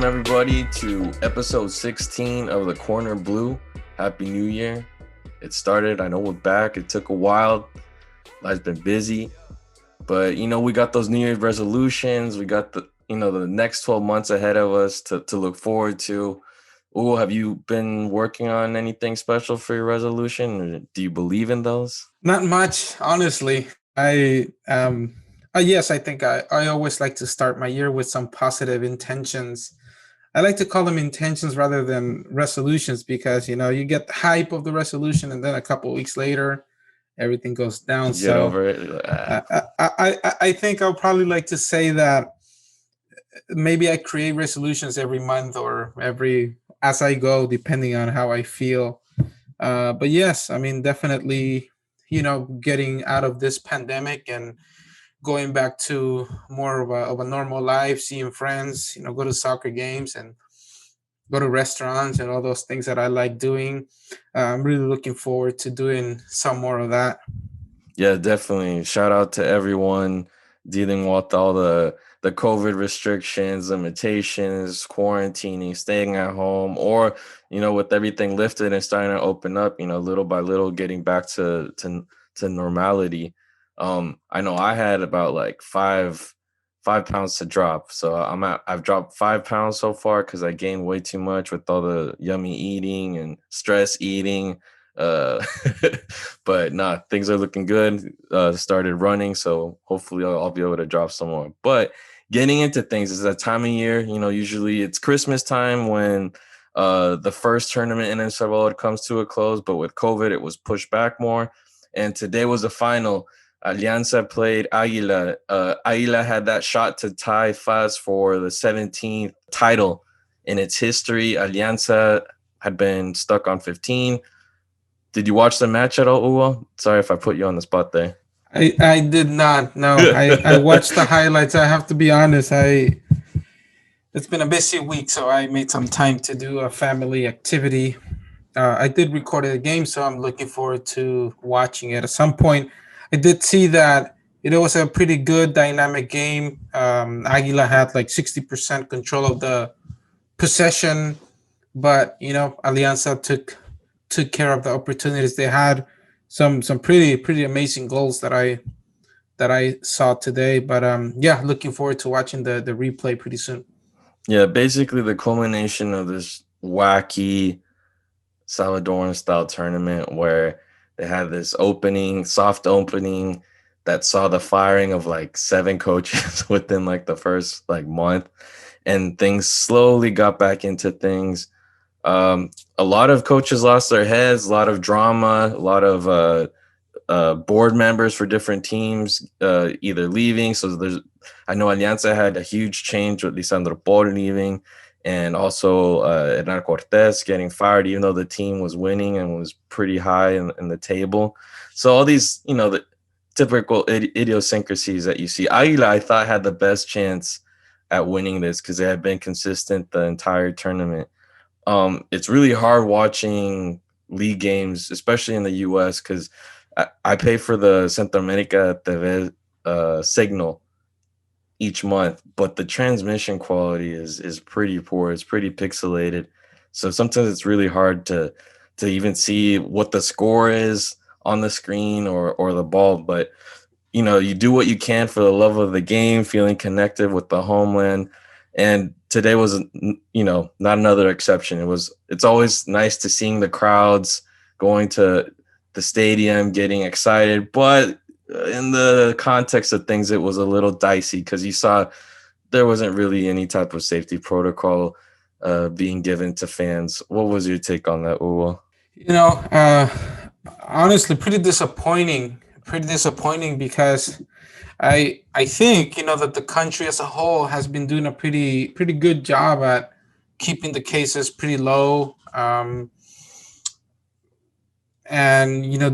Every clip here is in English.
everybody, to episode 16 of the CornerBlue. Happy New Year. It started. I know we're back. It took a while. Life's been busy. But, we got those New Year's resolutions. We got the next 12 months ahead of us to look forward to. Ooh, have you been working on anything special for your resolution? Do you believe in those? Not much, honestly. Yes, I think I always like to start my year with some positive intentions. I like to call them intentions rather than resolutions because you get the hype of the resolution and then a couple of weeks later everything goes down. You get So over it? I think I'll probably like to say that maybe I create resolutions every month or every as I go, depending on how I feel. But yes, I mean, definitely, getting out of this pandemic and going back to more of a normal life, seeing friends, go to soccer games and go to restaurants and all those things that I like doing. I'm really looking forward to doing some more of that. Yeah, definitely. Shout out to everyone dealing with all the COVID restrictions, limitations, quarantining, staying at home, or with everything lifted and starting to open up, little by little, getting back to normality. I know I had about like five pounds to drop, so I've dropped 5 pounds so far because I gained way too much with all the yummy eating and stress eating. uh but nah, things are looking good. Started running, so hopefully I'll be able to drop some more. But getting into things is that time of year, usually it's Christmas time when the first tournament in El Salvador comes to a close, but with COVID it was pushed back more. And today was the final. Alianza played Águila. Águila had that shot to tie FAS for the 17th title in its history. Alianza had been stuck on 15. Did you watch the match at all, Uwa? Sorry if I put you on the spot there. I did not. No, I watched the highlights. I have to be honest. It's been a busy week, so I made some time to do a family activity. I did record a game, so I'm looking forward to watching it. At some point, I did see that it was a pretty good dynamic game. Aguila had like 60% control of the possession, but Alianza took care of the opportunities they had. Some pretty amazing goals that I saw today. But yeah, looking forward to watching the replay pretty soon. Yeah, basically the culmination of this wacky Salvadoran style tournament where they had this soft opening that saw the firing of like seven coaches within like the first like month, and things slowly got back into things. A lot of coaches lost their heads, a lot of drama, a lot of board members for different teams either leaving. So I know Alianza had a huge change with Lisandro Por leaving, and also Hernan Cortés getting fired, even though the team was winning and was pretty high in the table. So all these, the typical idiosyncrasies that you see. Águila, I thought, had the best chance at winning this because they had been consistent the entire tournament. It's really hard watching league games, especially in the U.S., because I pay for the Centro America TV signal each month, but the transmission quality is pretty poor. It's pretty pixelated, so sometimes it's really hard to even see what the score is on the screen or the ball. But you do what you can for the love of the game, feeling connected with the homeland. And today was not another exception. It's always nice to seeing the crowds going to the stadium, getting excited, but in the context of things, it was a little dicey because you saw there wasn't really any type of safety protocol being given to fans. What was your take on that, Uwa? You know, uh, Honestly, pretty disappointing. Pretty disappointing because I think that the country as a whole has been doing a pretty good job at keeping the cases pretty low, and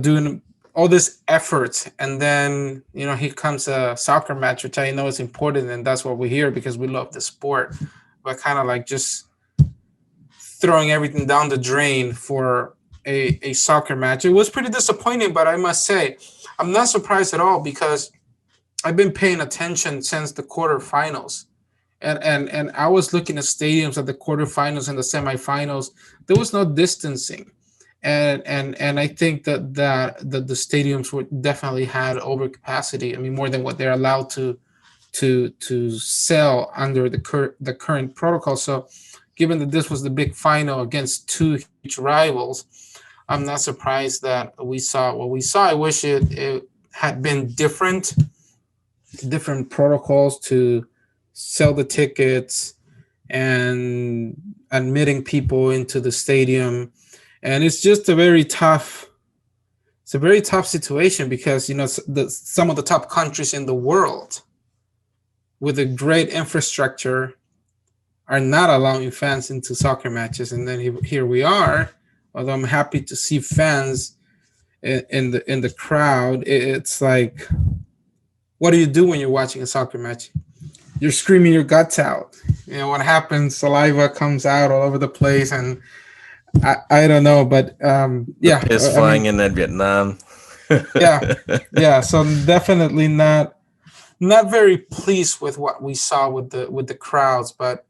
doing all this effort, and then here comes a soccer match, which I know is important, and that's what we're here because we love the sport, but kind of like just throwing everything down the drain for a soccer match. It was pretty disappointing, but I must say, I'm not surprised at all because I've been paying attention since the quarterfinals. And I was looking at stadiums at the quarterfinals and the semifinals. There was no distancing, and I think that the stadiums were definitely had overcapacity. I mean, more than what they're allowed to sell under the current protocol. So, given that this was the big final against two huge rivals, I'm not surprised that we saw what we saw. I wish it had been different protocols to sell the tickets and admitting people into the stadium. And it's just a very tough it's a very tough situation because some of the top countries in the world with a great infrastructure are not allowing fans into soccer matches, and then here we are. Although I'm happy to see fans in the crowd, it's like, what do you do when you're watching a soccer match? You're screaming your guts out. What happens? Saliva comes out all over the place, and I don't know, but The yeah, piss I flying mean, in that Vietnam. yeah, yeah. So definitely not very pleased with what we saw with the crowds, but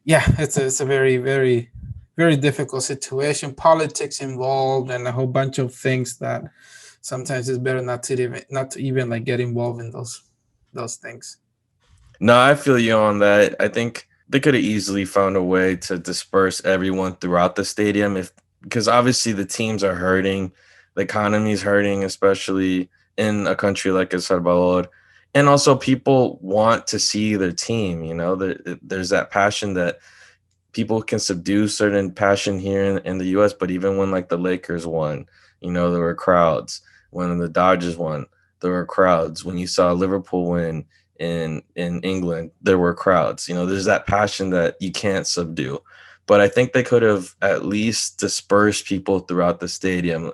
yeah, it's a very difficult situation. Politics involved, and a whole bunch of things that sometimes it's better not to even like get involved in those things. No, I feel you on that. I think they could have easily found a way to disperse everyone throughout the stadium if because obviously the teams are hurting, the economy is hurting, especially in a country like El Salvador. And also people want to see their team, there's that passion that people can subdue certain passion here in the US, but even when like the Lakers won, there were crowds. When the Dodgers won, there were crowds. When you saw Liverpool win in England, there were crowds. There's that passion that you can't subdue. But I think they could have at least dispersed people throughout the stadium.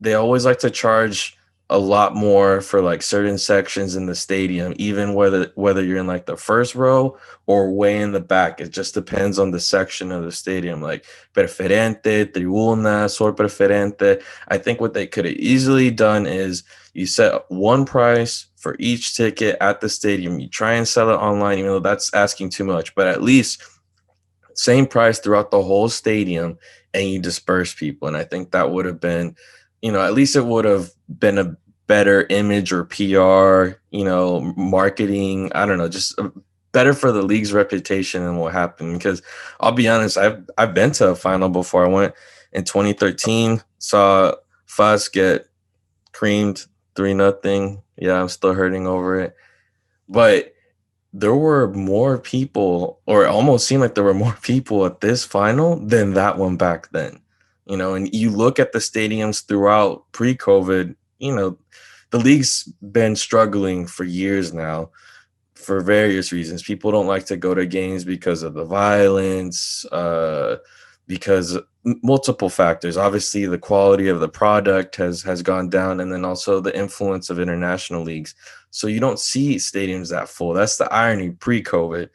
They always like to charge a lot more for like certain sections in the stadium, even whether you're in like the first row or way in the back. It just depends on the section of the stadium, like preferente, tribuna, sur preferente. I think what they could have easily done is you set one price for each ticket at the stadium. You try and sell it online, even though that's asking too much, but at least same price throughout the whole stadium, and you disperse people. And I think that would have been, at least it would have been a better image or PR, marketing. I don't know, just better for the league's reputation than what happened. Because I'll be honest, I've been to a final before. I went in 2013, saw FAS get creamed 3-0. Yeah, I'm still hurting over it. But there were more people, or it almost seemed like there were more people at this final than that one back then. And you look at the stadiums throughout pre-COVID, the league's been struggling for years now for various reasons. People don't like to go to games because of the violence, because multiple factors. Obviously, the quality of the product has gone down, and then also the influence of international leagues. So you don't see stadiums that full. That's the irony pre-COVID.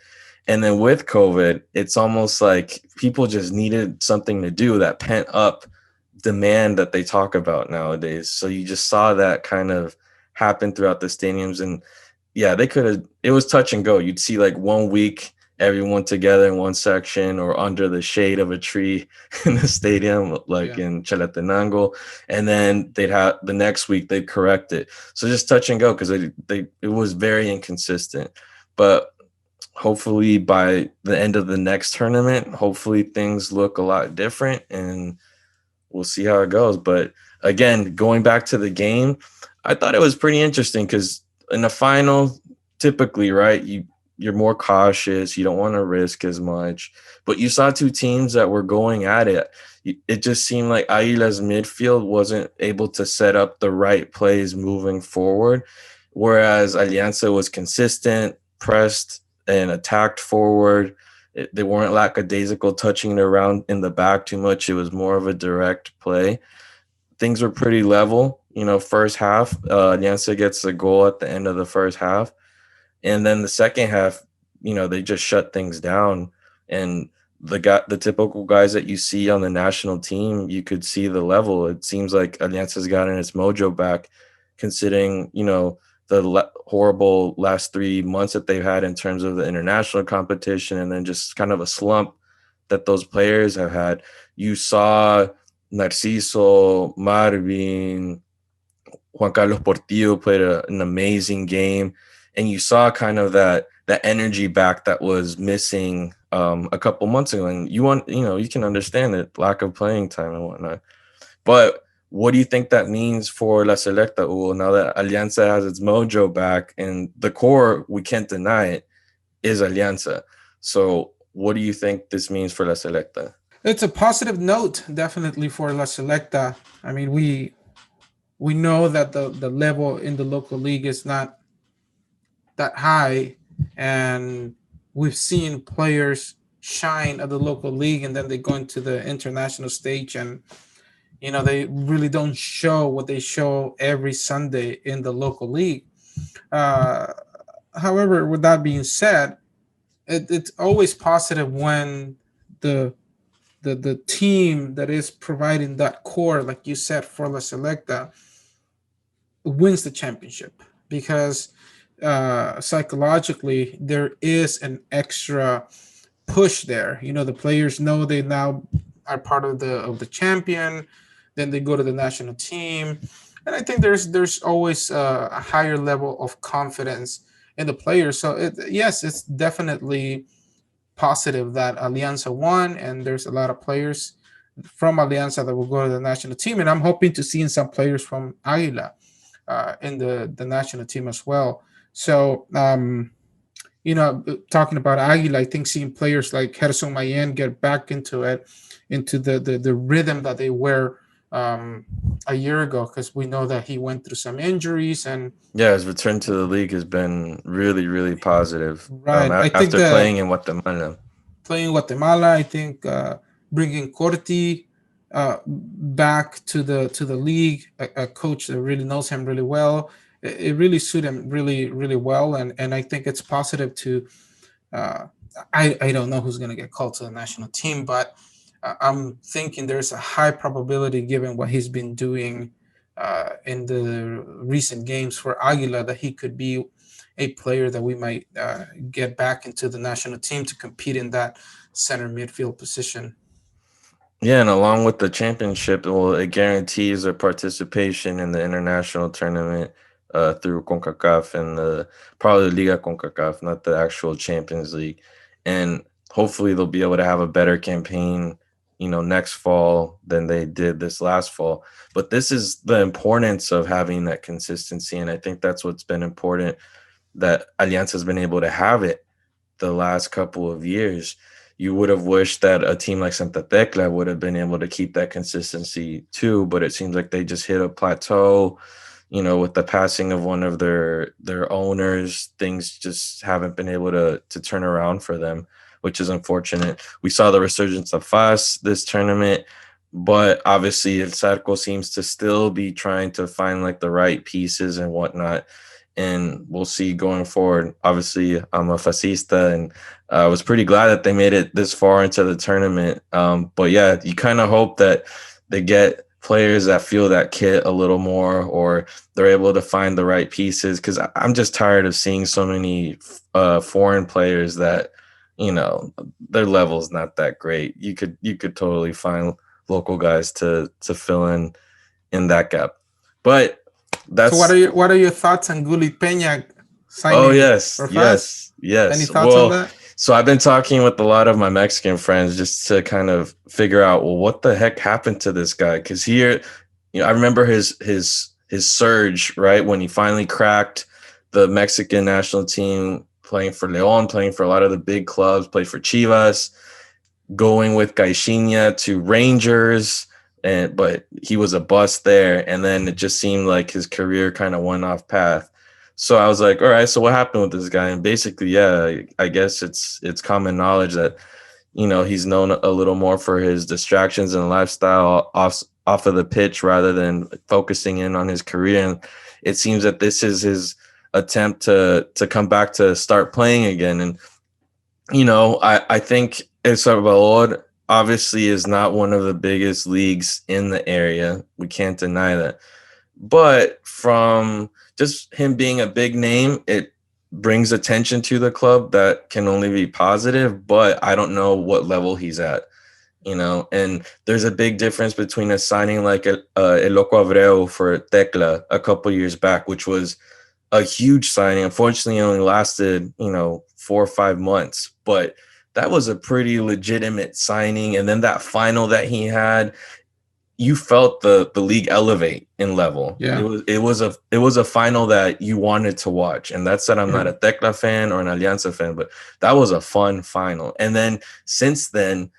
And then with COVID, it's almost like people just needed something to do, that pent up demand that they talk about nowadays. So you just saw that kind of happen throughout the stadiums. And yeah, they could have, it was touch and go. You'd see like one week everyone together in one section or under the shade of a tree in the stadium, like Yeah. in Chalatenango, and then they'd have the next week they'd correct it. So just touch and go because it was very inconsistent. But hopefully by the end of the next tournament, hopefully things look a lot different and we'll see how it goes. But again, going back to the game, I thought it was pretty interesting because in the final, typically, right, you're more cautious. You don't want to risk as much. But you saw two teams that were going at it. It just seemed like Águila's midfield wasn't able to set up the right plays moving forward, whereas Alianza was consistent, pressed, and attacked forward. They weren't lackadaisical touching it around in the back too much. It was more of a direct play. Things were pretty level, first half. Alianza gets a goal at the end of the first half. And then the second half, they just shut things down. And the typical guys that you see on the national team, you could see the level. It seems like Alianza's gotten its mojo back, considering, the horrible last 3 months that they've had in terms of the international competition, and then just kind of a slump that those players have had. You saw Narciso, Marvin, Juan Carlos Portillo played an amazing game, and you saw kind of that energy back that was missing a couple months ago. And you can understand it, lack of playing time and whatnot. But what do you think that means for La Selecta, Hugo, now that Alianza has its mojo back, and the core, we can't deny it, is Alianza. So what do you think this means for La Selecta? It's a positive note, definitely for La Selecta. I mean, we know that the level in the local league is not that high, and we've seen players shine at the local league, and then they go into the international stage, and they really don't show what they show every Sunday in the local league. Uh, However, with that being said, it's always positive when the the team that is providing that core, like you said, for La Selecta, wins the championship, because psychologically there is an extra push there. The players know they now are part of the champion. Then they go to the national team, and I think there's always a higher level of confidence in the players. So yes, it's definitely positive that Alianza won, and there's a lot of players from Alianza that will go to the national team, and I'm hoping to see some players from Águila in the national team as well. So talking about Águila, I think seeing players like Gerson Mayen get back into it, into the rhythm that they were a year ago, because we know that he went through some injuries. And Yeah, his return to the league has been really, really positive. right, I think After the playing in Guatemala. playing Guatemala, I think bringing Corti back to the league, a coach that really knows him really well, it really suited him really really well, and I think it's positive to. Uh, I don't know who's going to get called to the national team, but I'm thinking there's a high probability, given what he's been doing in the recent games for Aguila, that he could be a player that we might get back into the national team to compete in that center midfield position. Yeah, and along with the championship, well, it guarantees their participation in the international tournament through CONCACAF and probably Liga CONCACAF, not the actual Champions League. And hopefully they'll be able to have a better campaign, next fall than they did this last fall. But this is the importance of having that consistency, and I think that's what's been important, that Alianza has been able to have it the last couple of years. You would have wished that a team like Santa Tecla would have been able to keep that consistency too, but it seems like they just hit a plateau. With the passing of one of their owners, things just haven't been able to turn around for them, which is unfortunate. We saw the resurgence of FAS this tournament, but obviously El Sarco seems to still be trying to find like the right pieces and whatnot, and we'll see going forward. Obviously, I'm a fascista, and I was pretty glad that they made it this far into the tournament. But yeah, you kind of hope that they get players that feel that kit a little more, or they're able to find the right pieces. Because I'm just tired of seeing so many foreign players that their level's not that great. You could totally find local guys to fill in that gap, but So that's what are your thoughts on Gullit Peña Oh signing yes, for FAS? yes, Any yes. thoughts on Well, that? so I've been talking with a lot of my Mexican friends just to kind of figure out, well, what the heck happened to this guy? Because here, I remember his surge, right, when he finally cracked the Mexican national team, playing for León, playing for a lot of the big clubs, played for Chivas, going with Caixinha to Rangers, but he was a bust there, and then it just seemed like his career kind of went off path. So I was like, all right, so what happened with this guy? And basically, yeah, I guess it's common knowledge that he's known a little more for his distractions and lifestyle off of the pitch rather than focusing in on his career. And it seems that this is his attempt to come back to start playing again. And I think El Salvador obviously is not one of the biggest leagues in the area. We can't deny that. but from just him being a big name, it brings attention to the club that can only be positive, but I don't know what level he's at, you know. And there's a big difference between a signing like El Loco Abreu for Tecla a couple years back, which was a huge signing. Unfortunately, it only lasted, 4 or 5 months, but that was a pretty legitimate signing. And then that final that he had, you felt the league elevate in level. It Yeah. was a final that you wanted to watch. And that said, I'm not Yeah. a Tecla fan or an Alianza fan, but that was a fun final. And then since then,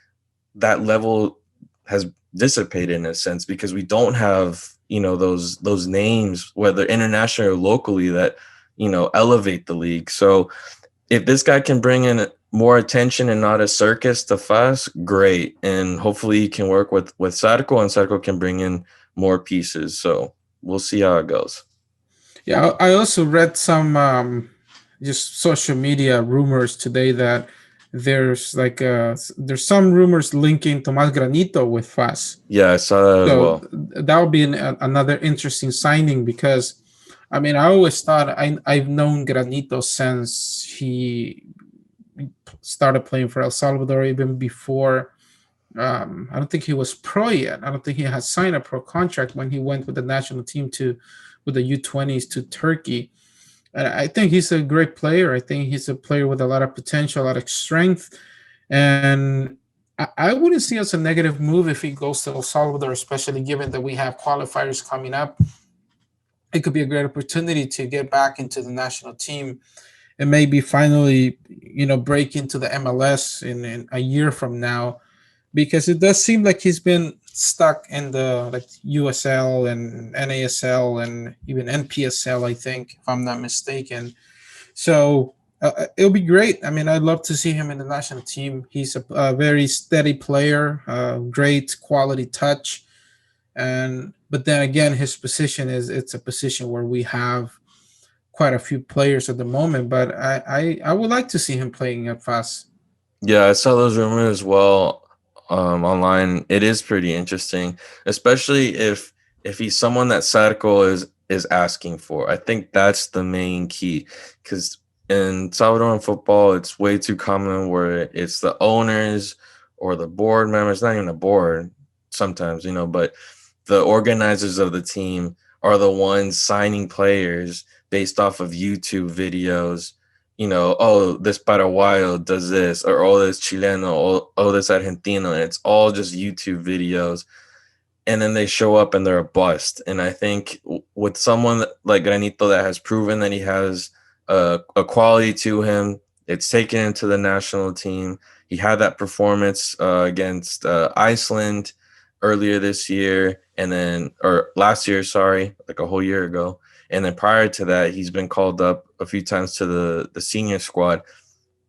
that level has dissipated in a sense because we don't have, those names, whether internationally or locally, that elevate the league. So if this guy can bring in more attention and not a circus to FAS, great. And hopefully he can work with Sarko, and Sarko can bring in more pieces. So we'll see how it goes. Yeah, I also read some just social media rumors today that there's some rumors linking Tomas Granito with FAS. Yeah, I saw that as So well. that would be another interesting signing because, I mean, I always thought I've known Granito since he started playing for El Salvador, even before. I don't think he was pro yet. I don't think he had signed a pro contract when he went with the national team to with the U20s to Turkey. And I think he's a great player. I think he's a player with a lot of potential, a lot of strength, and I wouldn't see as a negative move if he goes to El Salvador, especially given that we have qualifiers coming up. It could be a great opportunity to get back into the national team and maybe finally, break into the MLS in a year from now, because it does seem like he's been stuck in the like USL and NASL and even NPSL, I think, if I'm not mistaken. So it'll be great. I mean, I'd love to see him in the national team. He's a very steady player, great quality touch, and but then again, his position is it's a position where we have quite a few players at the moment. But I would like to see him playing at FAS. Yeah, I saw those rumors as well online. It is pretty interesting, especially if he's someone that Sarko is asking for. I think that's the main key because in Salvadoran football, it's way too common where it's the owners or the board members, not even a board sometimes, but the organizers of the team are the ones signing players based off of YouTube videos. Oh, this Paraguayo does this, or oh, this Chileno, oh, this Argentino. And it's all just YouTube videos. And then they show up and they're a bust. And I think with someone like Granito that has proven that he has a quality to him, it's taken him to the national team. He had that performance against Iceland earlier this year, and then, or last year, sorry, like a whole year ago. And then prior to that, he's been called up a few times to the senior squad.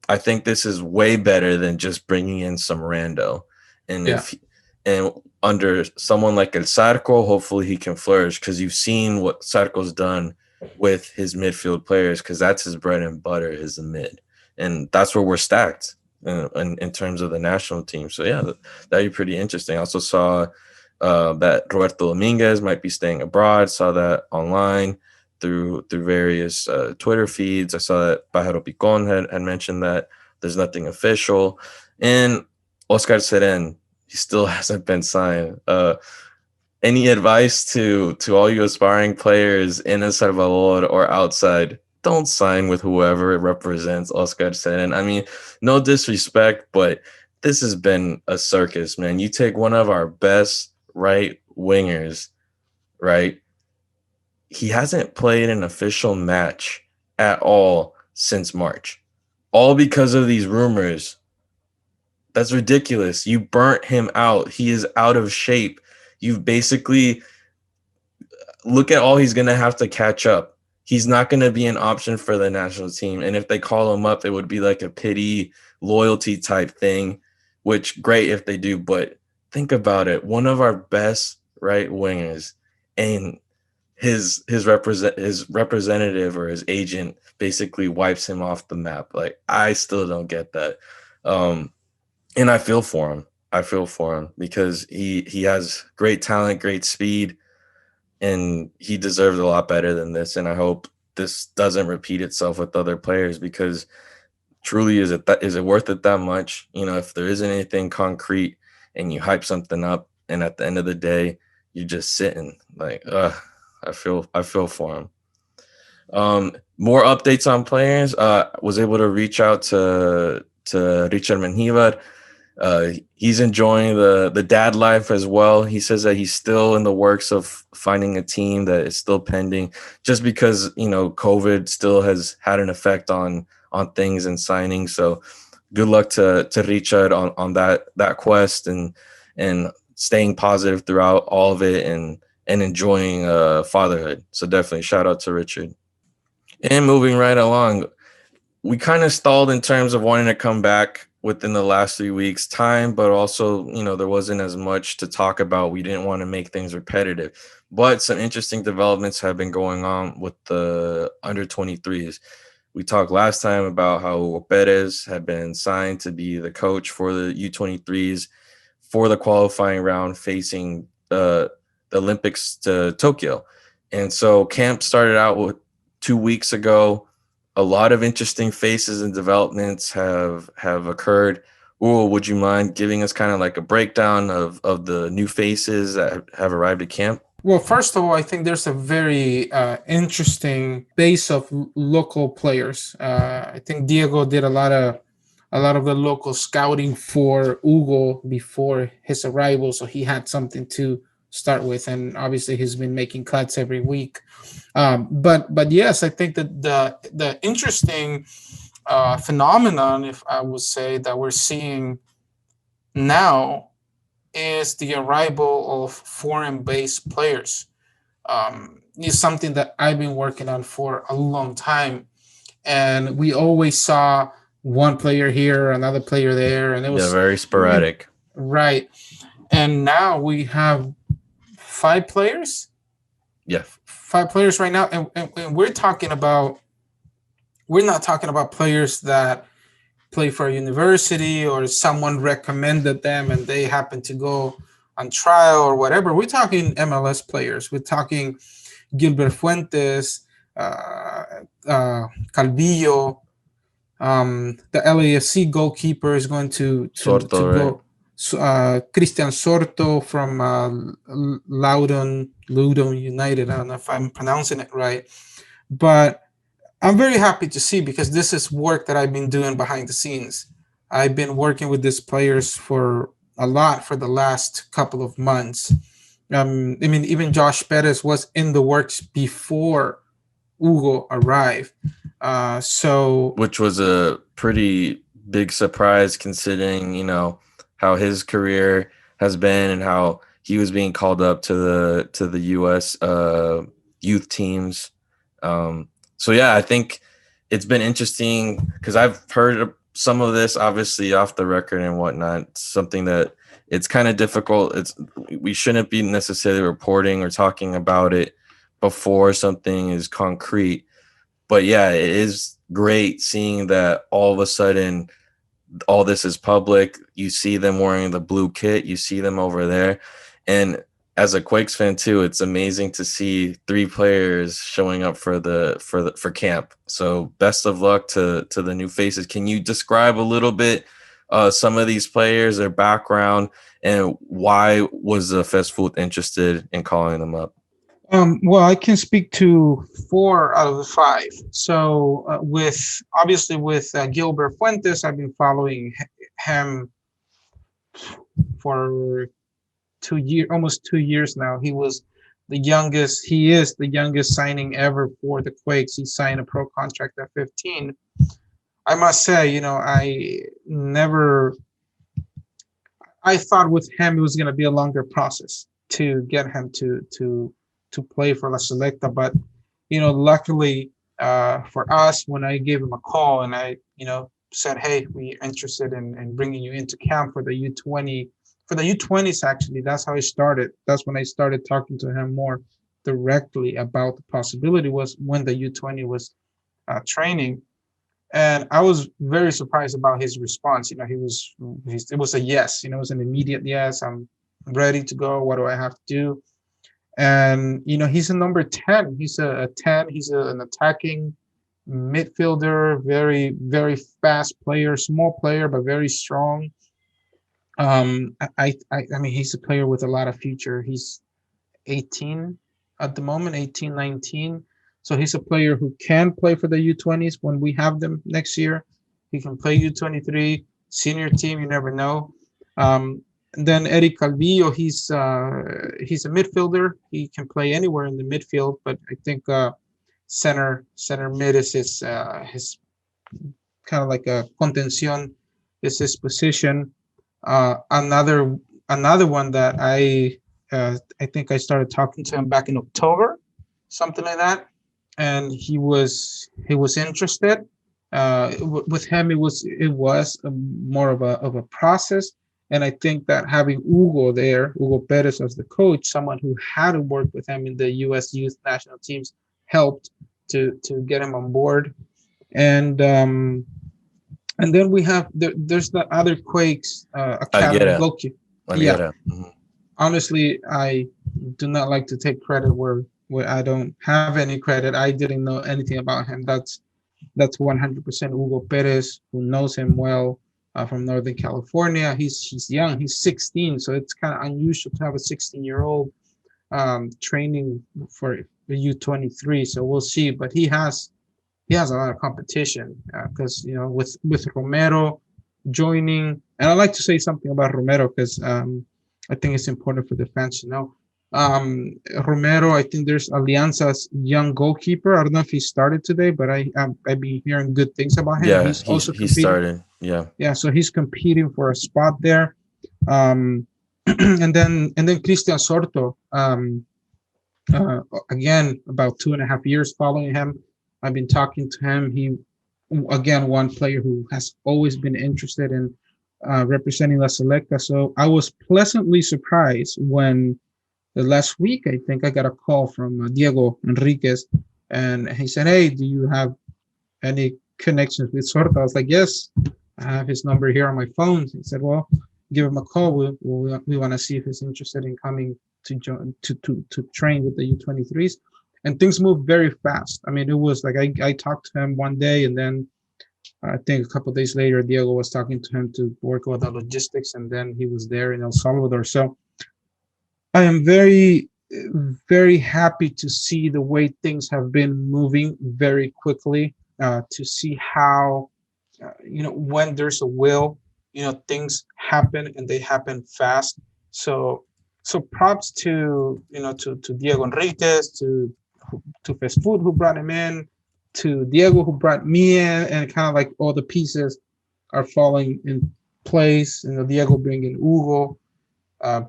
I think this is way better than just bringing in some rando. And Yeah. if and under someone like El Sarco, hopefully he can flourish because you've seen what Sarco's done with his midfield players because that's his bread and butter is the mid, and that's where we're stacked in terms of the national team. So yeah, that'd be pretty interesting. I also saw that Roberto Dominguez might be staying abroad. Saw that online through various Twitter feeds. I saw that Pajaro Picon had mentioned that there's nothing official, and Oscar Seren, he still hasn't been signed. Any advice to all you aspiring players in El Salvador or outside? Don't sign with whoever represents Oscar Seren. I mean, no disrespect, but this has been a circus, man. You take one of our best right wingers, right? He hasn't played an official match at all since March. All because of these rumors. That's ridiculous. You burnt him out. He is out of shape. You've basically look at all he's going to have to catch up. He's not going to be an option for the national team. And if they call him up, it would be like a pity loyalty type thing, which great if they do. But think about it. One of our best right wingers and his representative or his agent basically wipes him off the map. Like I still don't get that. And I feel for him. I feel for him because he has great talent, great speed, and he deserves a lot better than this. And I hope this doesn't repeat itself with other players, because truly, is it worth it that much? If there isn't anything concrete and you hype something up, and at the end of the day, you're just sitting like, I feel for him. More updates on players. Was able to reach out to Richard Menjivar. He's enjoying the dad life as well. He says that he's still in the works of finding a team, that is still pending, just because COVID still has had an effect on things and signing. So good luck to Richard on that quest, and staying positive throughout all of it, and enjoying fatherhood. So definitely shout out to Richard. And moving right along, we kind of stalled in terms of wanting to come back within the last 3 weeks time, but also, there wasn't as much to talk about. We didn't want to make things repetitive, but some interesting developments have been going on with the under 23s. We talked last time about how Hugo Perez had been signed to be the coach for the U23s for the qualifying round facing the Olympics to Tokyo. And so camp started out with 2 weeks ago. A lot of interesting faces and developments have occurred. Or would you mind giving us kind of like a breakdown of the new faces that have arrived at camp? Well, first of all, I think there's a very interesting base of local players. I think Diego did a lot of the local scouting for Hugo before his arrival, so he had something to start with, and obviously he's been making cuts every week. But yes, I think that the interesting phenomenon, if I would say, that we're seeing now is the arrival of foreign-based players. Is something that I've been working on for a long time, and we always saw one player here, another player there, and it Yeah, was very sporadic. right. And now we have five players, Yeah. 5 players right now, and we're not talking about players that play for a university or someone recommended them and they happen to go on trial or whatever. We're talking MLS players. We're talking Gilbert Fuentes, Calvillo. The LAFC goalkeeper is going to Sorto, right? go. Christian Sorto from Loudon United. I don't know if I'm pronouncing it right, but I'm very happy to see, because this is work that I've been doing behind the scenes. I've been working with these players for a lot for the last couple of months. I mean, even Josh Perez was in the works before Hugo arrived. So Which was a pretty big surprise, considering how his career has been, and how he was being called up to the US youth teams. So yeah, I think it's been interesting, because I've heard some of this obviously off the record and whatnot. Something that it's kind of difficult. We shouldn't be necessarily reporting or talking about it before something is concrete. But yeah, it is great seeing that all of a sudden all this is public. You see them wearing the blue kit, you see them over there. And as a Quakes fan too, it's amazing to see 3 players showing up for camp. So best of luck to the new faces. Can you describe a little bit some of these players, their background, and why was the Fast Food interested in calling them up? well, I can speak to 4 out of the 5. So with Gilbert Fuentes, I've been following him for 2 years, almost 2 years now. He is the youngest signing ever for the Quakes. He signed a pro contract at 15. I must say, I thought with him it was going to be a longer process to get him to play for La Selecta, but luckily for us, when I gave him a call and I said, hey, we're interested in bringing you into camp for the U20s, actually, that's how I started. That's when I started talking to him more directly about the possibility, was when the U20 was training. And I was very surprised about his response. It was a yes. It was an immediate yes. I'm ready to go. What do I have to do? And he's a number 10. He's a 10. He's an attacking midfielder, very very fast player, small player but very strong. I mean, he's a player with a lot of future. He's 18 at the moment, 18, 19. So he's a player who can play for the U20s when we have them next year. He can play U23 senior team. You never know. And then Eric Calvillo, he's a midfielder. He can play anywhere in the midfield, but I think center mid is his kind of like a contención is his position. Another one that I think I started talking to him back in October, something like that, and he was interested. With him, it was more of a process, and I think that having Hugo Perez as the coach, someone who had worked with him in the U.S. youth national teams, helped to get him on board. And um, and then there's the other Quakes Academy Alguera, goalkeeper. Yeah, Alguera. Mhm. honestly, I do not like to take credit where I don't have any credit. I didn't know anything about him. That's 100% Hugo Perez, who knows him well, from Northern California. He's young. He's 16, so it's kind of unusual to have a 16-year-old training for the U23. So we'll see. But he has a lot of competition because with Romero joining, and I'd like to say something about Romero because I think it's important for the fans to know. Romero, I think there's Alianza's young goalkeeper. I don't know if he started today, but I've been hearing good things about him. Yeah, He's he also he competing. started. Yeah, Yeah, so he's competing for a spot there. Um, and then Christian Sorto. Uh, Again, about 2.5 years following him. I've been talking to him. He, again, one player who has always been interested in representing La Selecta. So I was pleasantly surprised when the last week, I think I got a call from Diego Enriquez, and he said, "Hey, do you have any connections with Sorta?" I was like, "Yes, I have his number here on my phone." He said, "Well, give him a call. We want to see if he's interested in coming to join to train with the U23s." And things moved very fast. I mean, it was like I talked to him one day, and then I think a couple of days later, Diego was talking to him to work with the logistics, and then he was there in El Salvador. So I am very, very happy to see the way things have been moving very quickly. To see how, when there's a will, things happen and they happen fast. So, so props to Diego Enriquez, to Fast Food who brought him in, to Diego who brought me in, and kind of like all the pieces are falling in place. Diego bringing Hugo,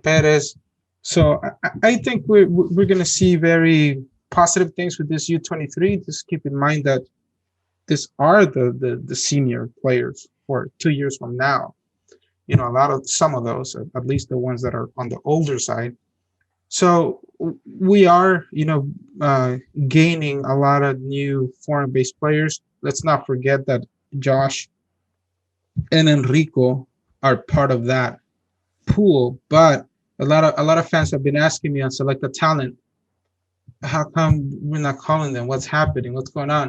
Perez. So I think we're going to see very positive things with this U23. Just keep in mind that these are the senior players for 2 years from now. A lot of some of those, at least the ones that are on the older side. So we are, gaining a lot of new foreign-based players. Let's not forget that Josh and Enrico are part of that pool. But a lot of fans have been asking me on Select the Talent, how come we're not calling them? What's happening? What's going on?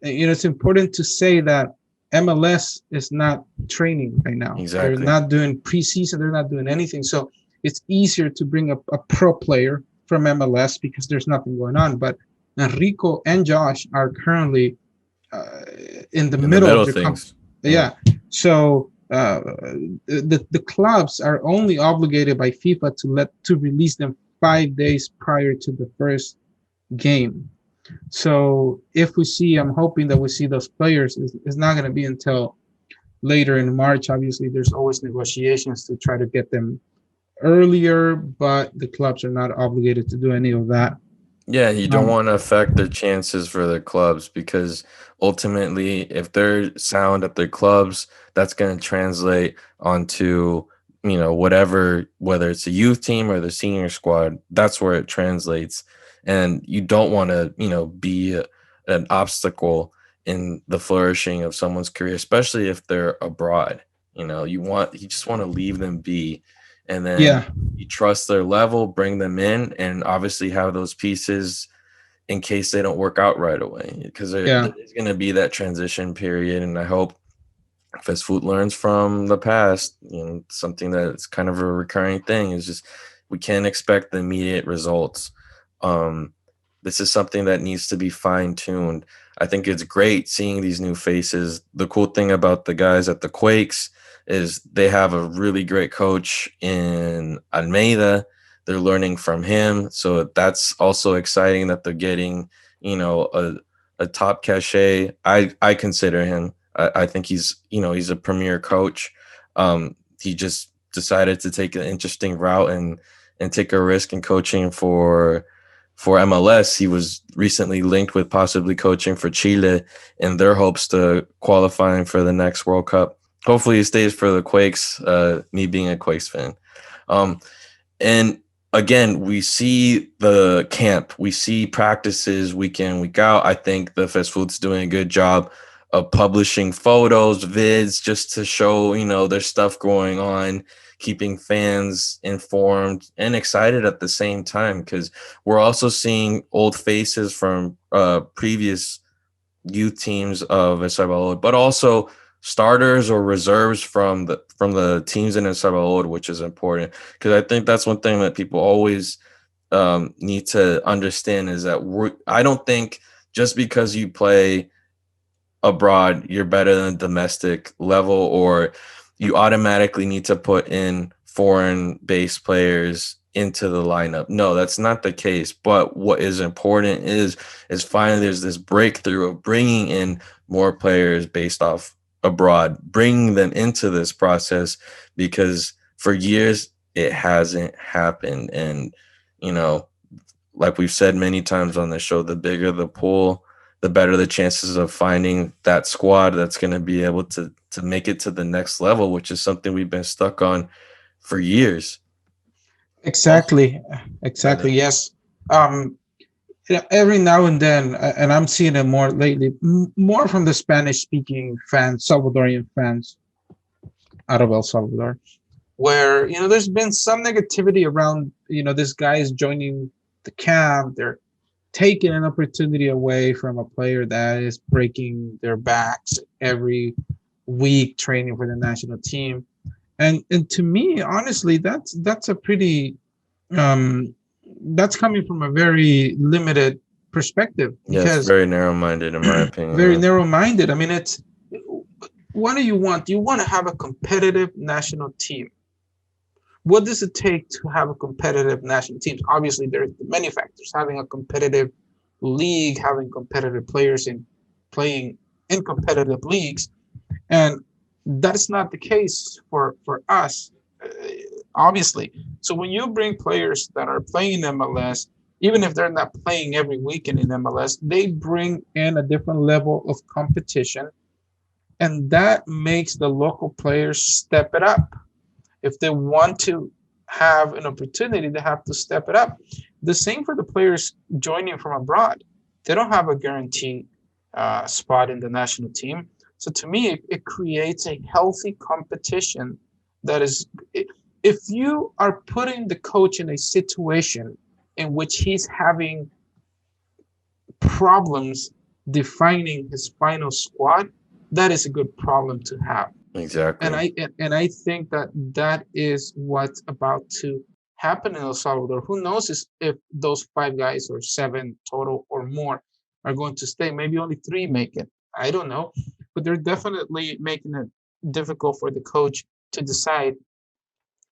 And, it's important to say that MLS is not training right now. They're exactly. not doing preseason. They're not doing anything. So it's easier to bring a pro player from MLS because there's nothing going on. But Enrico and Josh are currently uh, in the In the middle of middle their things. Yeah, yeah. So the clubs are only obligated by FIFA to release them 5 days prior to the first game. So if we see, I'm hoping that we see those players. It's not going to be until later in March. Obviously, there's always negotiations to try to get them earlier, but the clubs are not obligated to do any of that. yeah. You don't Um, want to affect their chances for their clubs because ultimately, if they're sound at their clubs, that's going to translate onto whatever, whether it's a youth team or the senior squad. That's where it translates, and you don't want to be an obstacle in the flourishing of someone's career, especially if they're abroad. You just want to leave them be and then Yeah, you trust their level, bring them in, and obviously have those pieces in case they don't work out right away, because there yeah, is going to be that transition period. And I hope fast food learns from the past. Something that's kind of a recurring thing is just we can't expect the immediate results. Um, this is something that needs to be fine tuned. I think it's great seeing these new faces. The cool thing about the guys at the Quakes is they have a really great coach in Almeida. They're learning from him, so that's also exciting that they're getting, a top cachet. I consider him. I think he's a premier coach. He just decided to take an interesting route and take a risk in coaching for MLS. He was recently linked with possibly coaching for Chile in their hopes to qualifying for the next World Cup. Hopefully, he stays for the Quakes. Me being a Quakes fan, um, and again, we see the camp, we see practices week in, week out. I think the fast food's doing a good job of publishing photos, vids, just to show, there's stuff going on, keeping fans informed and excited at the same time. Because we're also seeing old faces from previous youth teams of El Salvador, but also starters or reserves from the teams in El Salvador, which is important, because I think that's one thing that people always need to understand is that I don't think just because you play abroad you're better than domestic level, or you automatically need to put in foreign based players into the lineup. No, that's not the case. But what is important is finally there's this breakthrough of bringing in more players based off abroad, bringing them into this process, because for years it hasn't happened. And you know like we've said many times on the show, the bigger the pool, the better the chances of finding that squad that's going to be able to make it to the next level, which is something we've been stuck on for years. Also, exactly, rather, exactly. Yes. Um, every now and then, and I'm seeing it more lately, more from the Spanish-speaking fans, Salvadorian fans out of El Salvador, where there's been some negativity around this guy is joining the camp. They're taking an opportunity away from a player that is breaking their backs every week training for the national team. And to me, honestly, that's a pretty um, that's coming from a very limited perspective, yes, because very narrow minded in my opinion. very Yeah. narrow-minded. I mean, it's what do you want? You want to have a competitive national team. What does it take to have a competitive national team? Obviously, there are many factors. Having a competitive league, having competitive players in playing in competitive leagues, and that's not the case for us, uh, obviously. So when you bring players that are playing in MLS, even if they're not playing every weekend in MLS, they bring in a different level of competition, and that makes the local players step it up. If they want to have an opportunity, they have to step it up. The same for the players joining from abroad. They don't have a guaranteed spot in the national team. So to me, it creates a healthy competition. That is, if you are putting the coach in a situation in which he's having problems defining his final squad, that is a good problem to have. and Exactly. I and I think that that is what's about to happen in El Salvador. Who knows if those five guys or seven total or more are going to stay? Maybe only three make it. I don't know, but they're definitely making it difficult for the coach to decide,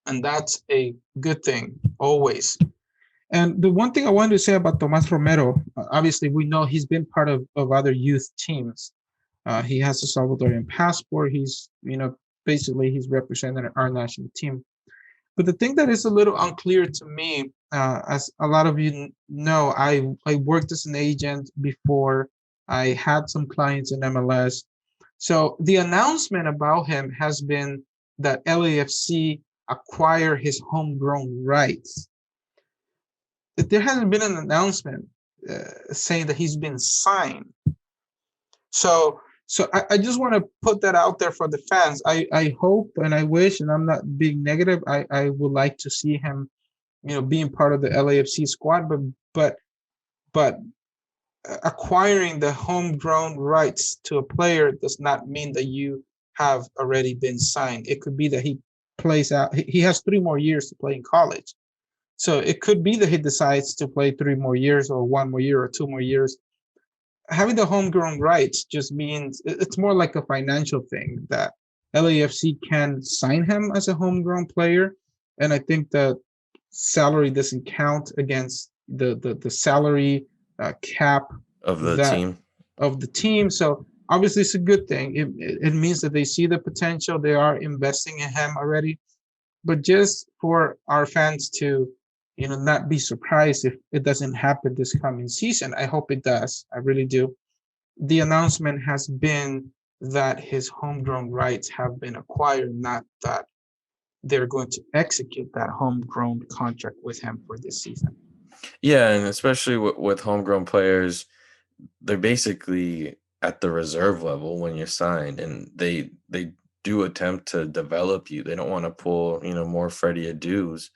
and that's a good thing always. And the one thing I wanted to say about Tomas Romero, obviously we know he's been part of other youth teams. He has a Salvadorian passport. Basically he's represented our national team. But the thing that is a little unclear to me, as a lot of you know, I worked as an agent before. I had some clients in MLS. So the announcement about him has been that LAFC acquire his homegrown rights. There hasn't been an announcement saying that he's been signed. So So I just want to put that out there for the fans. I hope and I wish, and I'm not being negative. I would like to see him, being part of the LAFC squad, but acquiring the homegrown rights to a player does not mean that you have already been signed. It could be that he plays out. He has 3 more years to play in college, so it could be that he decides to play 3 more years, or 1 more year, or 2 more years. Having the homegrown rights just means it's more like a financial thing that LAFC can sign him as a homegrown player, and I think that salary doesn't count against the salary cap of the that team. of the team. So obviously, it's a good thing. It means that they see the potential. They are investing in him already. But just for our fans to, not be surprised if it doesn't happen this coming season. I hope it does. I really do. The announcement has been that his homegrown rights have been acquired, not that they're going to execute that homegrown contract with him for this season. Yeah, and especially with homegrown players, they're basically at the reserve level when you're signed, and they do attempt to develop you. They don't want to pull more Freddie Adu's,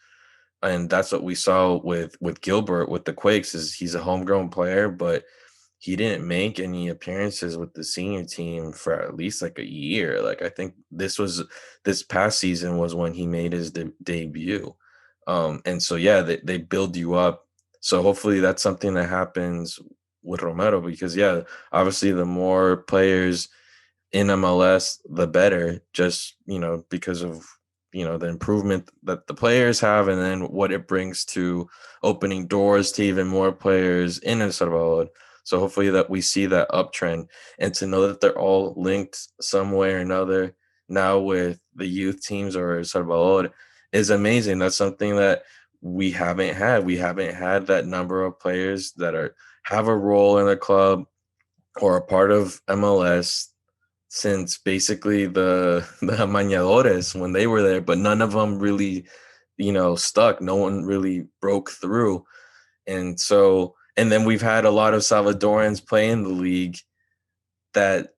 and that's what we saw with Gilbert with the Quakes. Is he's a homegrown player, but he didn't make any appearances with the senior team for at least like a year. Like I think this past season was when he made his debut. And so yeah, they build you up. So hopefully that's something that happens with Romero, because yeah, obviously the more players in MLS, the better, just, because of, the improvement that the players have, and then what it brings to opening doors to even more players in El Salvador. So hopefully that we see that uptrend, and to know that they're all linked some way or another now with the youth teams or El Salvador is amazing. That's something that we haven't had. We haven't had that number of players that have a role in the club or a part of MLS since basically the Amañadores when they were there, but none of them really, stuck. No one really broke through. And so, and then we've had a lot of Salvadorans play in the league that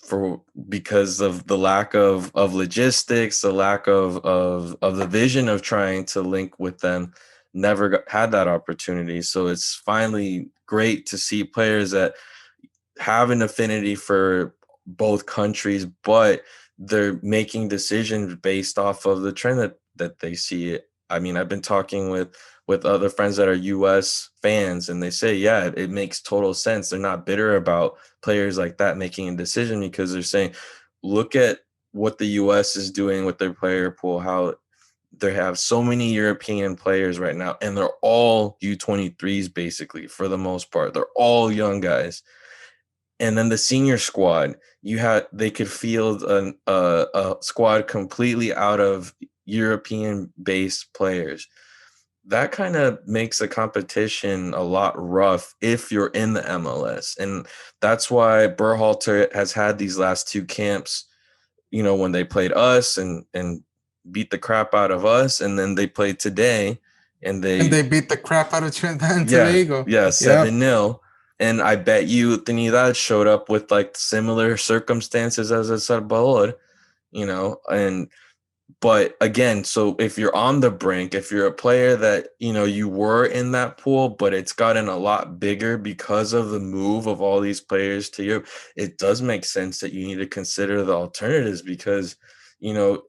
for because of the lack of logistics, the lack of the vision of trying to link with them, never had that opportunity. So it's finally great to see players that have an affinity for both countries, but they're making decisions based off of the trend that they see. I mean, I've been talking with other friends that are US fans, and they say, yeah, it makes total sense. They're not bitter about players like that making a decision, because they're saying, look at what the US is doing with their player pool, how they have so many European players right now, and they're all U23s basically for the most part. They're all young guys. And then the senior squad, they could field a squad completely out of European based players. That kind of makes the competition a lot rough if you're in the MLS. And that's why Berhalter has had these last two camps, when they played us and beat the crap out of us, and then they played today and And they they beat the crap out of Trinidad and yeah, Tobago. yeah, Yep. 7-0. And I bet you Trinidad showed up with like similar circumstances as El Salvador, and but again, so if you're on the brink, if you're a player that, you were in that pool, but it's gotten a lot bigger because of the move of all these players to Europe, it does make sense that you need to consider the alternatives, because, you know,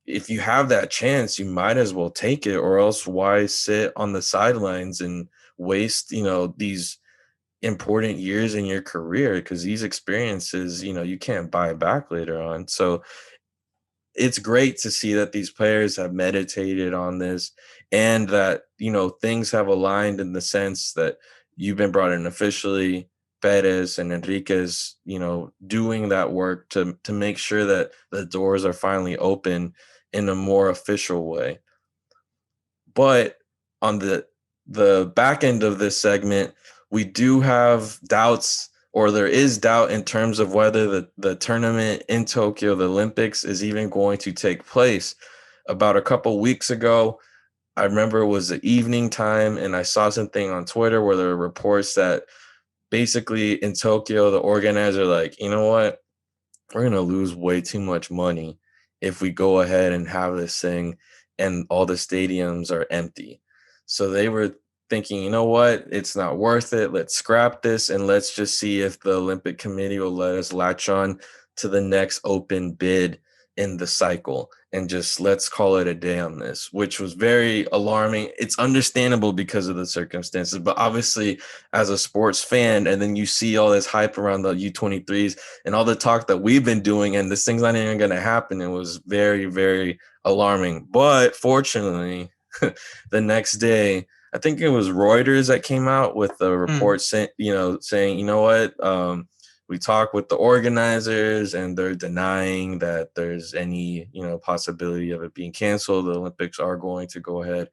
if you have that chance, you might as well take it, or else why sit on the sidelines and waste, these important years in your career, because these experiences, you can't buy back later on. So it's great to see that these players have meditated on this, and that, things have aligned in the sense that you've been brought in officially. Perez and Enriquez, doing that work to make sure that the doors are finally open in a more official way. But on the back end of this segment, we do have doubts, or there is doubt in terms of whether the tournament in Tokyo, the Olympics, is even going to take place. About a couple weeks ago, I remember it was the evening time, and I saw something on Twitter where there were reports that basically in Tokyo, the organizer like, you know what? We're gonna lose way too much money if we go ahead and have this thing and all the stadiums are empty. So they were thinking, you know what, it's not worth it. Let's scrap this and let's just see if the Olympic Committee will let us latch on to the next open bid in the cycle and just let's call it a day on this, which was very alarming. It's understandable because of the circumstances, but obviously as a sports fan, and then you see all this hype around the U23s and all the talk that we've been doing, and this thing's not even going to happen. It was very, very alarming. But fortunately, the next day, I think it was Reuters that came out with a Mm, report saying, you know what, we talked with the organizers, and they're denying that there's any, possibility of it being canceled. The Olympics are going to go ahead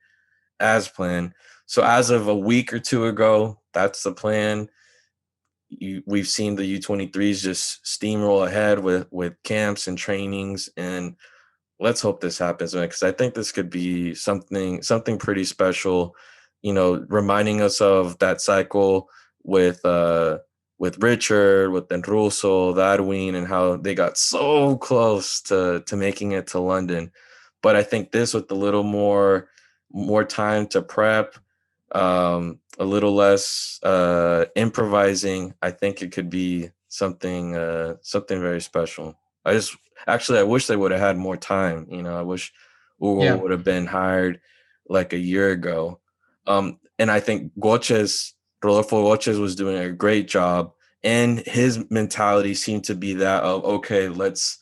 as planned. So as of a week or two ago, that's the plan. We've seen the U23s just steamroll ahead with camps and trainings, and let's hope this happens, man, because I think this could be something pretty special. Reminding us of that cycle with Richard, with Russo, Darwin, and how they got so close to making it to London. But I think this with a little more time to prep, a little less improvising, I think it could be something very special. I wish they would have had more time. I wish Hugo yeah. would have been hired like a year ago. And I think Rodolfo Goches was doing a great job, and his mentality seemed to be that of, okay, let's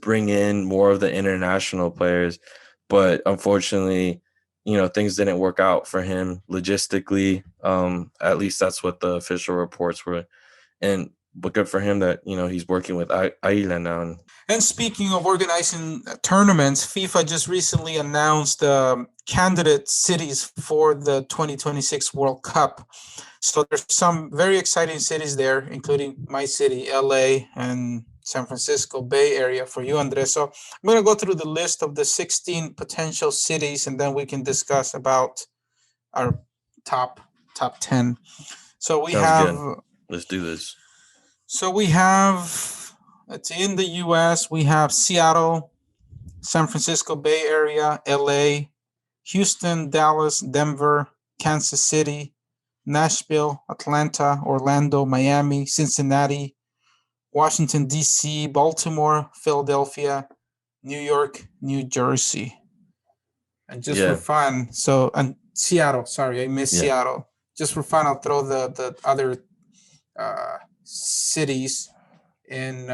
bring in more of the international players. But unfortunately, things didn't work out for him logistically. At least that's what the official reports were. And but good for him that he's working with Águila now. And And speaking of organizing tournaments, FIFA just recently announced candidate cities for the 2026 World Cup. So there's some very exciting cities there, including my city, LA, and San Francisco Bay Area for you, Andres. So I'm going to go through the list of the 16 potential cities, and then we can discuss about our top top 10. So we sounds have good. Let's do this. so we have it's in the US, we have Seattle, San Francisco Bay Area, LA, Houston, Dallas, Denver, Kansas City, Nashville, Atlanta, Orlando, Miami, Cincinnati, Washington, D.C., Baltimore, Philadelphia, New York, New Jersey. And just for Yeah, fun, and Seattle, sorry, I missed yeah. Seattle. Just for fun, I'll throw the other cities in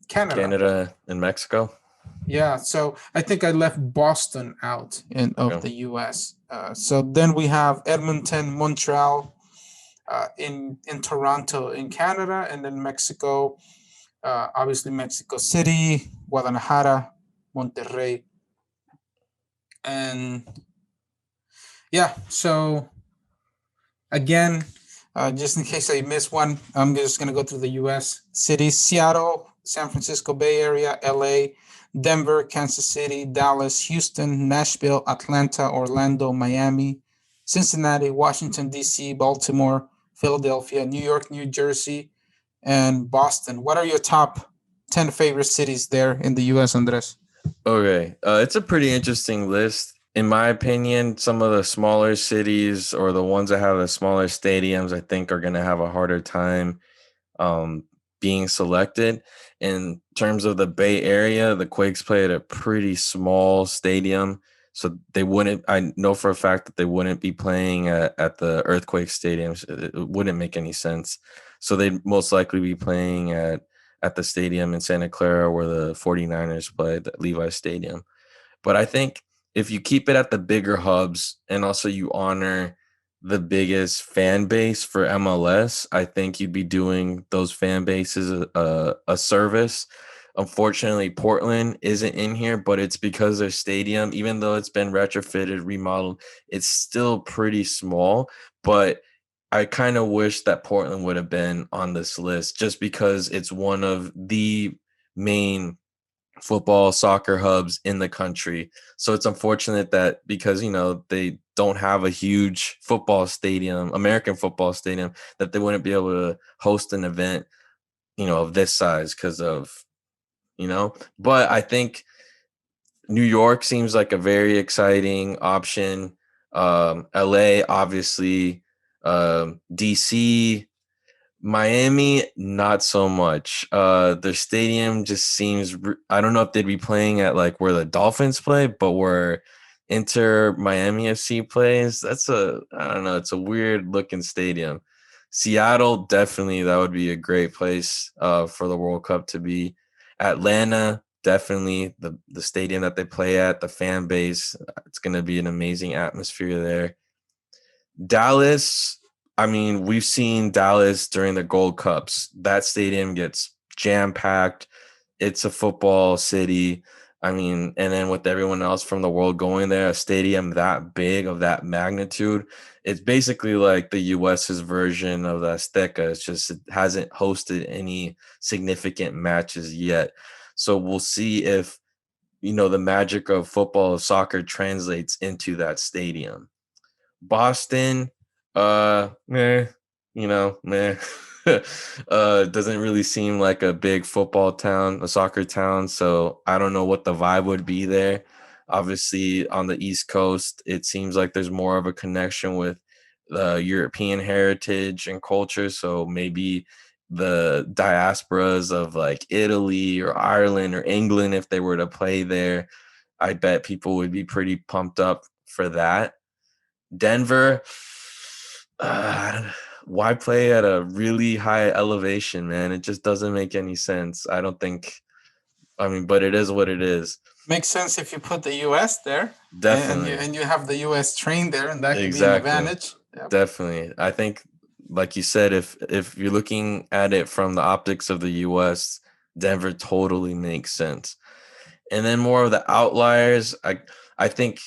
Canada. Canada and Mexico. Yeah, so I think I left Boston out of Okay. the U.S. So then we have Edmonton, Montreal, in Toronto, in Canada, and then Mexico. Obviously, Mexico City, Guadalajara, Monterrey, and yeah. So again, just in case I miss one, I'm just gonna go through the U.S. cities: Seattle, San Francisco Bay Area, L.A., Denver, Kansas City, Dallas, Houston, Nashville, Atlanta, Orlando, Miami, Cincinnati, Washington, D.C., Baltimore, Philadelphia, New York, New Jersey, and Boston. What are your top 10 favorite cities there in the U.S., Andres? Okay. It's a pretty interesting list. In my opinion, some of the smaller cities or the ones that have the smaller stadiums, I think, are going to have a harder time um, being selected. In terms of the Bay Area, the Quakes play at a pretty small stadium. So they wouldn't, I know for a fact that they wouldn't be playing at the Earthquake stadiums. It wouldn't make any sense. So they'd most likely be playing at the stadium in Santa Clara where the 49ers play, the Levi Stadium. But I think if you keep it at the bigger hubs and also you honor the biggest fan base for MLS, I think you'd be doing those fan bases a service. Unfortunately, Portland isn't in here, but it's because their stadium, even though it's been retrofitted, remodeled, it's still pretty small. But I kind of wish that Portland would have been on this list just because it's one of the main football, soccer hubs in the country. So it's unfortunate that because, they don't have a huge football stadium, American football stadium, that they wouldn't be able to host an event, of this size because of, but I think New York seems like a very exciting option. LA, obviously, DC, Miami, not so much. Their stadium just seems. I don't know if they'd be playing at like where the Dolphins play, but where Inter Miami FC plays, I don't know. It's a weird looking stadium. Seattle, definitely, that would be a great place for the World Cup to be. Atlanta, definitely the stadium that they play at, the fan base. It's going to be an amazing atmosphere there. Dallas, I mean, we've seen Dallas during the Gold Cups. That stadium gets jam packed. It's a football city. I mean, and then with everyone else from the world going there, a stadium that big of that magnitude, it's basically like the US's version of the Azteca. It's just it hasn't hosted any significant matches yet. So we'll see if, the magic of football, soccer translates into that stadium. Boston, meh, meh. Doesn't really seem like a big football town, a soccer town. So I don't know what the vibe would be there. Obviously, on the East Coast, it seems like there's more of a connection with the European heritage and culture. So maybe the diasporas of like Italy or Ireland or England, if they were to play there, I bet people would be pretty pumped up for that. Denver, why play at a really high elevation, man? It just doesn't make any sense. I don't think, I mean, but it is what it is. Makes sense if you put the US there and you Definitely. and you have the US train there, and that could be an Exactly. advantage. Yep. Definitely. I think, like you said, if you're looking at it from the optics of the US, Denver totally makes sense. And then more of the outliers, I think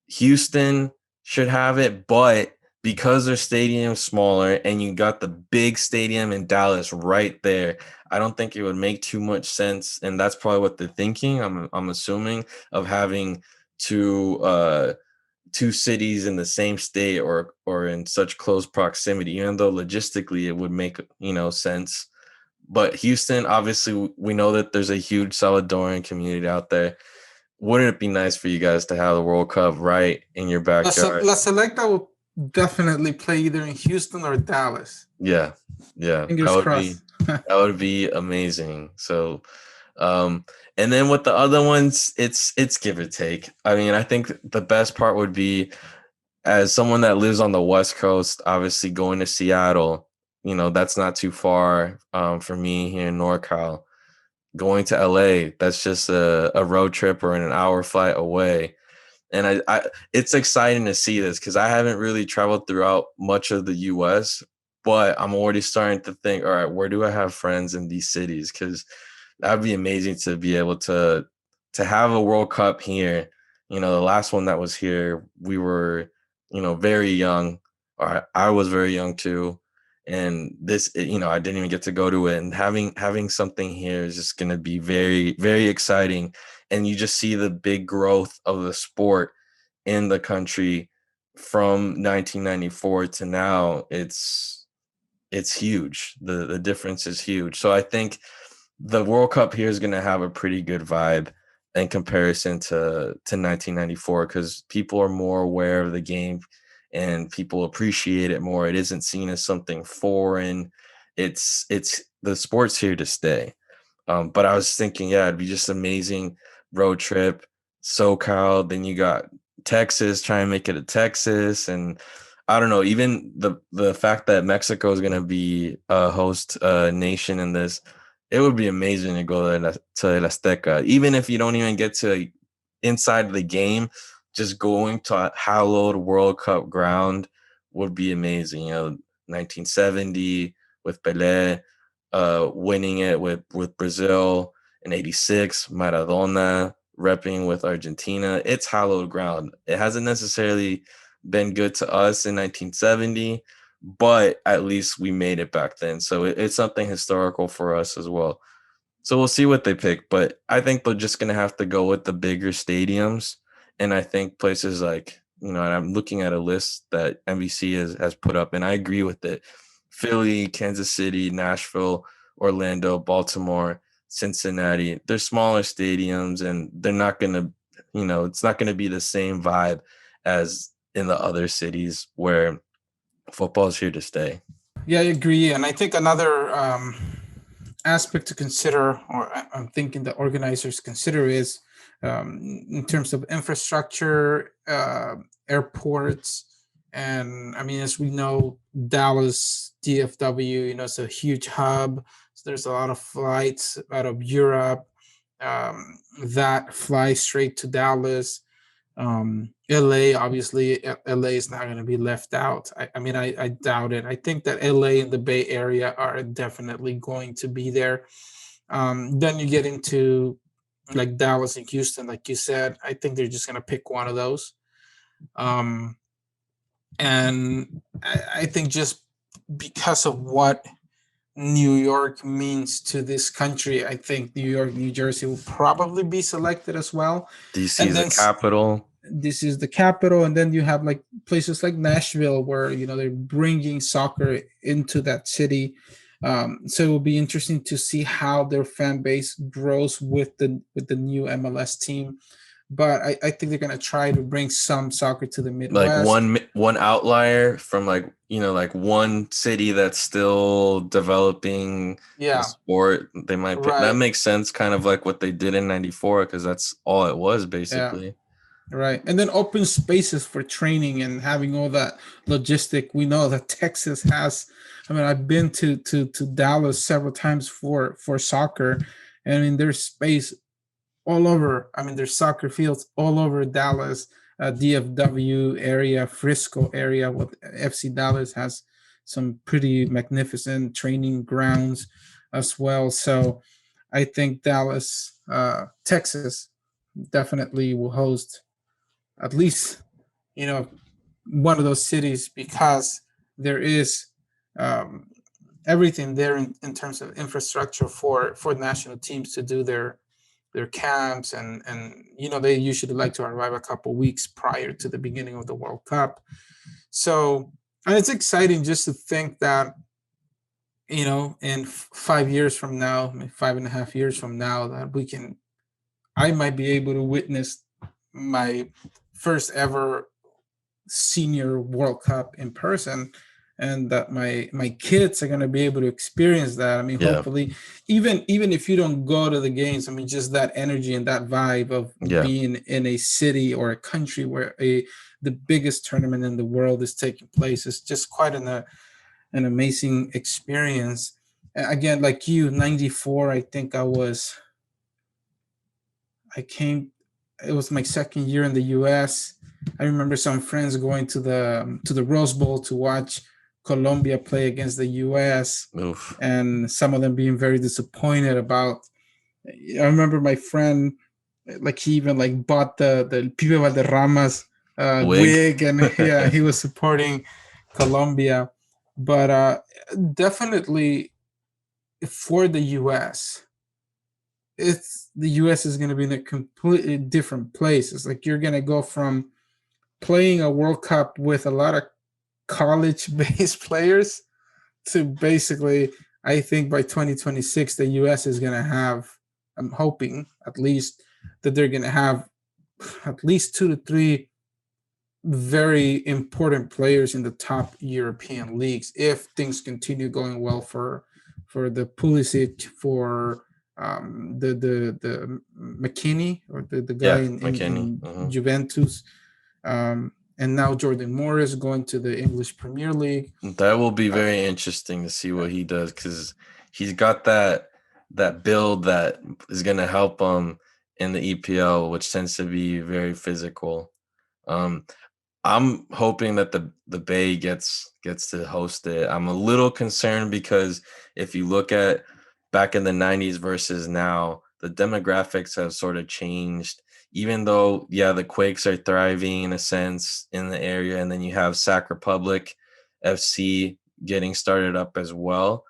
Houston should have it, but because their stadium's smaller and you got the big stadium in Dallas right there, I don't think it would make too much sense. And that's probably what they're thinking. I'm assuming of having two two cities in the same state or in such close proximity, even though logistically it would make sense. But Houston, obviously, we know that there's a huge Salvadoran community out there. Wouldn't it be nice for you guys to have the World Cup right in your backyard? La Selecta will definitely play either in Houston or Dallas. Yeah, yeah, Fingers crossed. that would be amazing. So, um, and then with the other ones, it's give or take. I mean, I think the best part would be, as someone that lives on the West Coast, obviously going to Seattle. That's not too far for me here in NorCal. Going to LA, that's just a road trip or an hour flight away. And it's exciting to see this because I haven't really traveled throughout much of the US, but I'm already starting to think, all right, where do I have friends in these cities? Because that'd be amazing to be able to have a World Cup here. The last one that was here, we were, very young, or I was very young too. And this, I didn't even get to go to it. And having something here is just going to be very, very exciting. And you just see the big growth of the sport in the country from 1994 to now. It's huge. The difference is huge. So I think the World Cup here is going to have a pretty good vibe in comparison to 1994 because people are more aware of the game and people appreciate it more. It isn't seen as something foreign. It's the sport's here to stay. But I was thinking, yeah, it'd be just amazing road trip, SoCal. Then you got Texas, try and make it a Texas, and I don't know. Even the fact that Mexico is gonna be a host nation in this, it would be amazing to go to El Azteca. Even if you don't even get to inside the game, just going to a hallowed World Cup ground would be amazing. 1970 with Pelé, winning it with Brazil in '86, Maradona repping with Argentina. It's hallowed ground. It hasn't necessarily been good to us in 1970, but at least we made it back then. So it's something historical for us as well. So we'll see what they pick, but I think they're just gonna have to go with the bigger stadiums, and I think places like, and I'm looking at a list that NBC has put up, and I agree with it. Philly, Kansas City, Nashville, Orlando, Baltimore, Cincinnati. They're smaller stadiums, and they're not gonna, it's not gonna be the same vibe as in the other cities where football is here to stay. Yeah, I agree, and I think another aspect to consider, or I'm thinking the organizers consider, is in terms of infrastructure, airports, and I mean, as we know, Dallas DFW, it's a huge hub. So there's a lot of flights out of Europe that fly straight to Dallas. LA, obviously, LA is not going to be left out. I mean, I doubt it. I think that LA and the Bay Area are definitely going to be there. Then you get into like Dallas and Houston, like you said. I think they're just going to pick one of those. Um, and I think just because of what New York means to this country, I think New York, New Jersey will probably be selected as well. DC And is the then capital. this is the capital, and then you have like places like Nashville where they're bringing soccer into that city. So it will be interesting to see how their fan base grows with the new MLS team. But I think they're going to try to bring some soccer to the Like Midwest. one outlier from, like, like one city that's still developing the Yeah, sport, they might pick. That right. makes sense, kind of like what they did in 94, because that's all it was Yeah, basically. right. And then open spaces for training and having all that logistic. We know that Texas has. I mean, I've been to Dallas several times for soccer, and I mean, there's space all over. I mean, there's soccer fields all over Dallas, DFW area, Frisco area. What FC Dallas has some pretty magnificent training grounds as well. So I think Dallas, Texas, definitely will host at least you know one of those cities because there is um, everything there in terms of infrastructure for national teams to do their camps and they usually like to arrive a couple weeks prior to the beginning of the World Cup. So and it's exciting just to think that in 5 years from now, 5.5 years from now, that I might be able to witness my first ever senior World Cup in person, and that my kids are going to be able to experience that. I mean, Yeah, hopefully, even if you don't go to the games, I mean, just that energy and that vibe of yeah, being in a city or a country where the biggest tournament in the world is taking place is just quite an amazing experience. Again, like you, 94, I think I came. It was my second year in the U.S. I remember some friends going to the Rose Bowl to watch Colombia play against the U.S. oof, and some of them being very disappointed about. I remember my friend, like he even like bought the Pibe Valderrama's wig. wig, and yeah, he was supporting Colombia. But definitely for the U.S. It's the US is going to be in a completely different place. It's like you're going to go from playing a World Cup with a lot of college based players to basically, I think by 2026, the US is going to have, I'm hoping at least, that they're going to have at least 2 to 3 very important players in the top European leagues if things continue going well for the Pulisic, for the McKinney, or the guy Yeah, in McKinney. Juventus, and now Jordan Morris going to the English Premier League. That will be Uh, very interesting to see what he does, because he's got that build that is going to help him in the EPL, which tends to be very physical. Um, I'm hoping that the Bay gets to host it. I'm a little concerned because if you look at back in the 90s versus now, the demographics have sort of changed. Even though, yeah, the Quakes are thriving in a sense in the area, and then you have Sac Republic FC getting started up as well.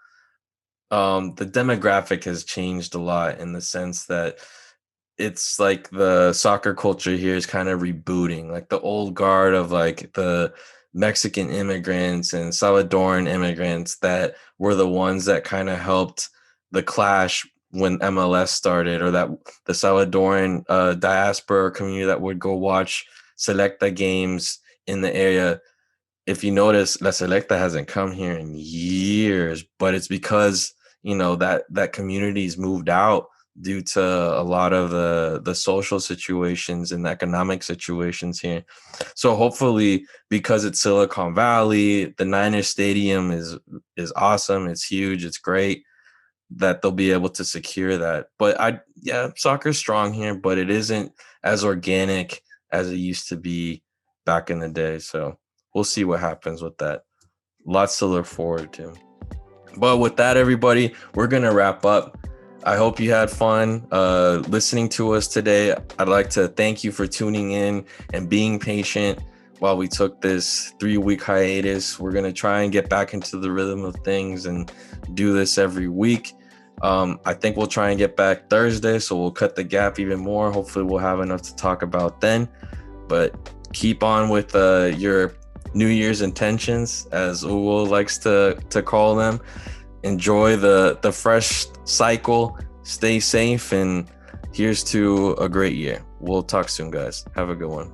The demographic has changed a lot in the sense that it's like the soccer culture here is kind of rebooting, like the old guard of like the Mexican immigrants and Salvadoran immigrants that were the ones that kind of helped the clash when MLS started, or that the Salvadoran diaspora community that would go watch Selecta games in the area. If you notice, La Selecta hasn't come here in years, but it's because that community's moved out due to a lot of the social situations and economic situations here. So hopefully, because it's Silicon Valley, the Niners Stadium is awesome. It's huge. It's great that they'll be able to secure that. But yeah, soccer's strong here, but it isn't as organic as it used to be back in the day. So we'll see what happens with that. Lots to look forward to. But with that, everybody, we're gonna wrap up. I hope you had fun listening to us today. I'd like to thank you for tuning in and being patient while we took this 3-week hiatus. We're gonna try and get back into the rhythm of things and do this every week. I think we'll try and get back Thursday, so we'll cut the gap even more. Hopefully we'll have enough to talk about then. But keep on with your New Year's intentions, as Hugo likes to call them. Enjoy the fresh cycle. Stay safe, and here's to a great year. We'll talk soon, guys. Have a good one.